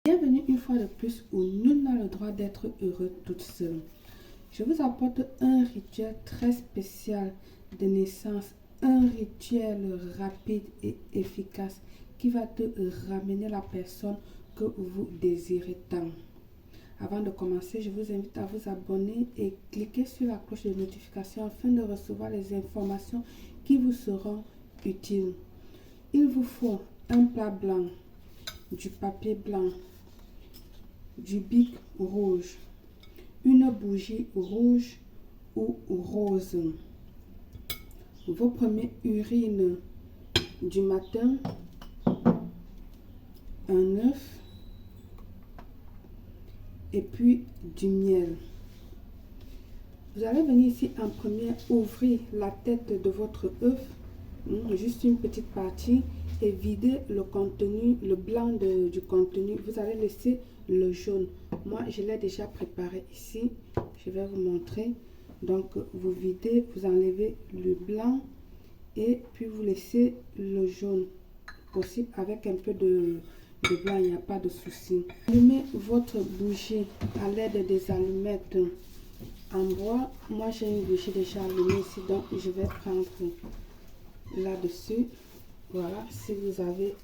Bienvenue une fois de plus où nul n'a le droit d'être heureux toute seule. Je vous apporte un rituel très spécial de naissance, un rituel rapide et efficace qui va te ramener la personne que vous désirez tant. Avant de commencer, je vous invite à vous abonner et cliquer sur la cloche de notification afin de recevoir les informations qui vous seront utiles. Il vous faut un plat blanc, du papier blanc, du bic rouge, une bougie rouge ou rose, vos premières urines du matin, un œuf et puis du miel. Vous allez venir ici en premier ouvrir la tête de votre œuf, juste une petite partie, et vider le contenu, le blanc du contenu. Vous allez laisser le jaune. Moi, je l'ai déjà préparé ici. Je vais vous montrer. Donc, vous videz, vous enlevez le blanc et puis vous laissez le jaune. Possible avec un peu de blanc, il n'y a pas de souci. Allumez votre bougie à l'aide des allumettes en bois. Moi, j'ai une bougie déjà allumée ici, donc je vais prendre là-dessus. Voilà, si vous avez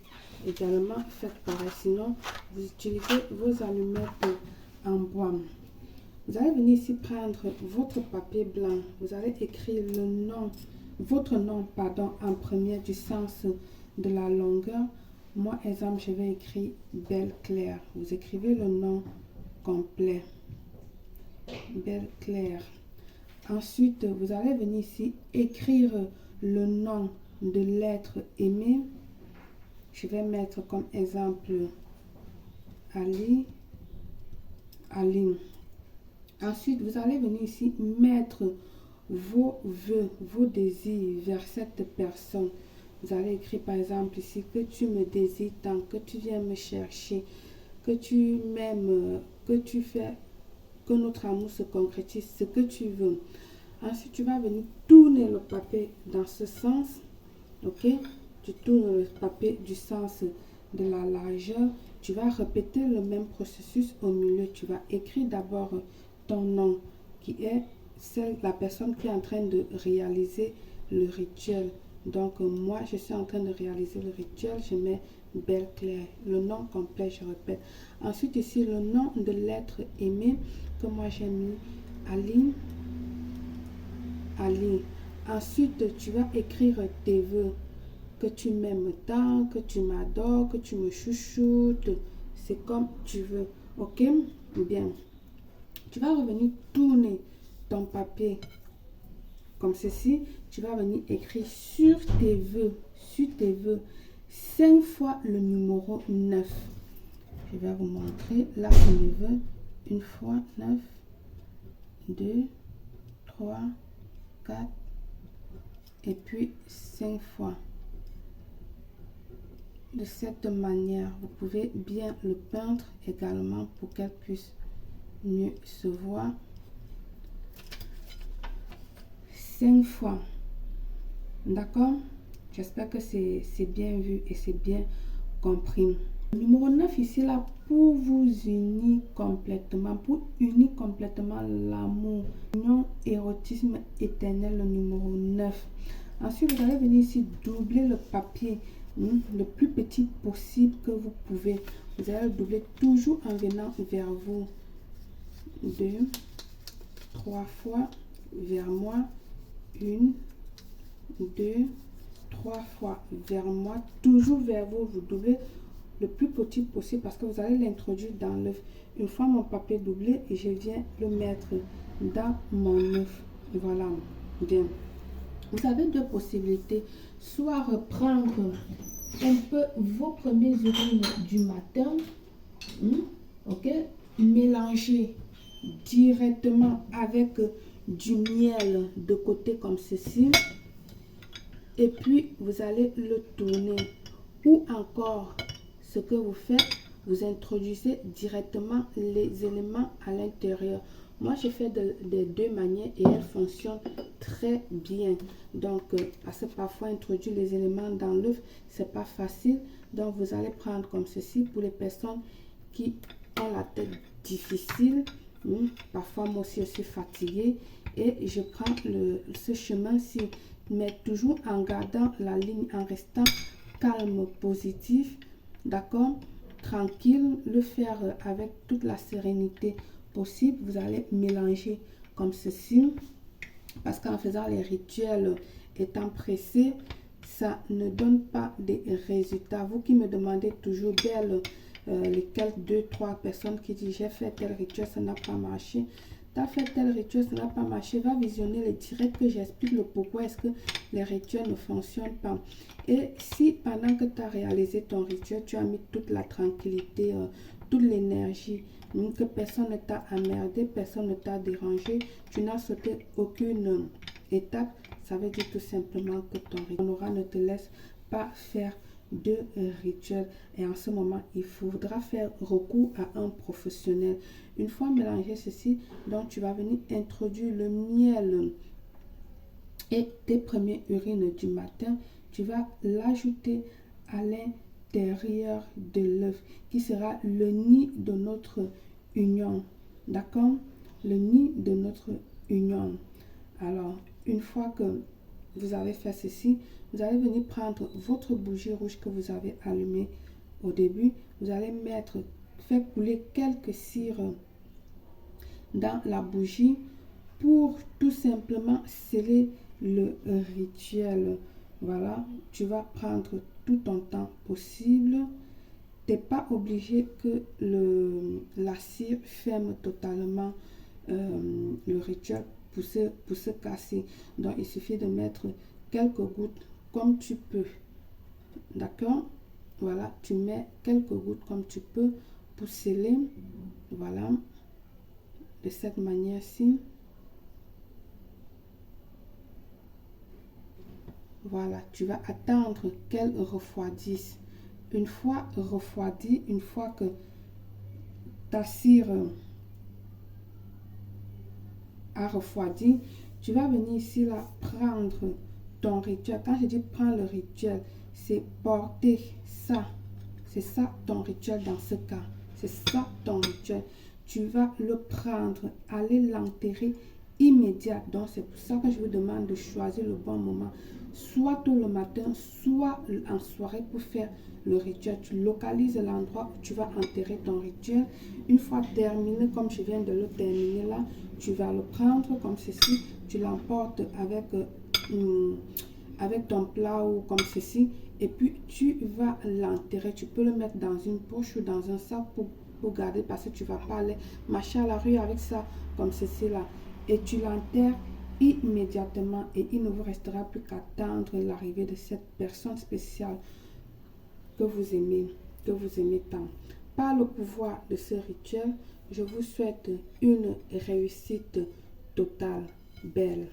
également fait pareil, sinon vous utilisez vos allumettes en bois. Vous allez venir ici prendre votre papier blanc. Vous allez écrire le nom, votre nom, pardon, en premier du sens de la longueur. Moi, exemple, je vais écrire Belle Claire. Vous écrivez le nom complet. Belle Claire. Ensuite, vous allez venir ici écrire le nom de l'être aimé. Je vais mettre comme exemple Ali. Ensuite, vous allez venir ici mettre vos vœux, vos désirs vers cette personne. Vous allez écrire par exemple ici que tu me désires tant, que tu viens me chercher, que tu m'aimes, que tu fais que notre amour se concrétise, ce que tu veux. Ensuite, tu vas venir tourner le papier dans ce sens. Ok, tu tournes le papier du sens de la largeur. Tu vas répéter le même processus au milieu. Tu vas écrire d'abord ton nom qui est la personne qui est en train de réaliser le rituel. Donc moi je suis en train de réaliser le rituel. Je mets Belle Claire, le nom complet, je répète. Ensuite ici le nom de l'être aimé que moi j'ai mis Ali. Ensuite, tu vas écrire tes vœux, que tu m'aimes tant, que tu m'adores, que tu me chouchoutes. C'est comme tu veux. Ok? Bien. Tu vas revenir tourner ton papier comme ceci. Tu vas venir écrire sur tes vœux, 5 fois le numéro 9. Je vais vous montrer. Là, je me veux. Une fois 9, 2, 3, 4 et puis 5 fois. De cette manière, vous pouvez bien le peindre également pour qu'elle puisse mieux se voir. 5 fois. D'accord? J'espère que c'est bien vu et c'est bien compris. Le numéro 9 ici, là, pour vous unir complètement, pour unir complètement l'amour, union, érotisme éternel, le numéro 9. Ensuite, vous allez venir ici doubler le papier le plus petit possible que vous pouvez. Vous allez le doubler toujours en venant vers vous. 2, 3 fois vers moi. 1, 2, 3 fois vers moi. Toujours vers vous. Vous doublez le plus petit possible parce que vous allez l'introduire dans l'œuf. Une fois mon papier doublé, et je viens le mettre dans mon œuf. Voilà. Bien. Vous avez deux possibilités. Soit reprendre un peu vos premières urines du matin. Ok. Mélanger directement avec du miel de côté comme ceci. Et puis, vous allez le tourner. Ou encore, ce que vous faites, vous introduisez directement les éléments à l'intérieur. Moi, je fais des deux manières et elles fonctionnent très bien. Donc, parce que parfois, introduire les éléments dans l'œuf, c'est pas facile. Donc, vous allez prendre comme ceci pour les personnes qui ont la tête difficile. Parfois, moi aussi, je suis fatiguée et je prends ce chemin-ci, mais toujours en gardant la ligne, en restant calme, positif, d'accord, tranquille, le faire avec toute la sérénité possible. Vous allez mélanger comme ceci, parce qu'en faisant les rituels étant pressé, ça ne donne pas des résultats. Vous qui me demandez toujours, Belle, les quelques 2-3 personnes qui disent j'ai fait tel rituel, ça n'a pas marché. Tu as fait tel rituel, ça n'a pas marché. Va visionner les directs que j'explique le pourquoi est-ce que les rituels ne fonctionnent pas. Et si pendant que tu as réalisé ton rituel, tu as mis toute la tranquillité, toute l'énergie, que personne ne t'a emmerdé, personne ne t'a dérangé, tu n'as sauté aucune étape, ça veut dire tout simplement que ton aura ne te laisse pas faire de rituel. Et en ce moment, il faudra faire recours à un professionnel. Une fois mélangé ceci, donc tu vas venir introduire le miel et tes premières urines du matin. Tu vas l'ajouter à l'intérieur de l'œuf qui sera le nid de notre union. D'accord? Le nid de notre union. Alors, une fois que vous avez fait ceci, vous allez venir prendre votre bougie rouge que vous avez allumée au début. Vous allez faire couler quelques cires dans la bougie pour tout simplement sceller le rituel. Voilà, tu vas prendre tout ton temps possible. Tu n'es pas obligé que la cire ferme totalement le rituel pour se casser. Donc, il suffit de mettre quelques gouttes comme tu peux. D'accord? Voilà, tu mets quelques gouttes comme tu peux pour sceller. Voilà, de cette manière-ci. Voilà, tu vas attendre qu'elle refroidisse. Une fois refroidie, une fois que ta cire a refroidi, tu vas venir ici là prendre ton rituel. Quand je dis prends le rituel, c'est porter ça. C'est ça ton rituel dans ce cas. C'est ça ton rituel. Tu vas le prendre, aller l'enterrer immédiat. Donc c'est pour ça que je vous demande de choisir le bon moment. Soit tôt le matin, soit en soirée pour faire le rituel. Tu localises l'endroit où tu vas enterrer ton rituel. Une fois terminé, comme je viens de le terminer là, tu vas le prendre comme ceci. Tu l'emportes avec ton plat ou comme ceci. Et puis tu vas l'enterrer. Tu peux le mettre dans une poche ou dans un sac pour garder, parce que tu ne vas pas aller marcher à la rue avec ça comme ceci là. Et tu l'enterres immédiatement et il ne vous restera plus qu'à attendre l'arrivée de cette personne spéciale que vous aimez tant. Par le pouvoir de ce rituel, je vous souhaite une réussite totale, Belle.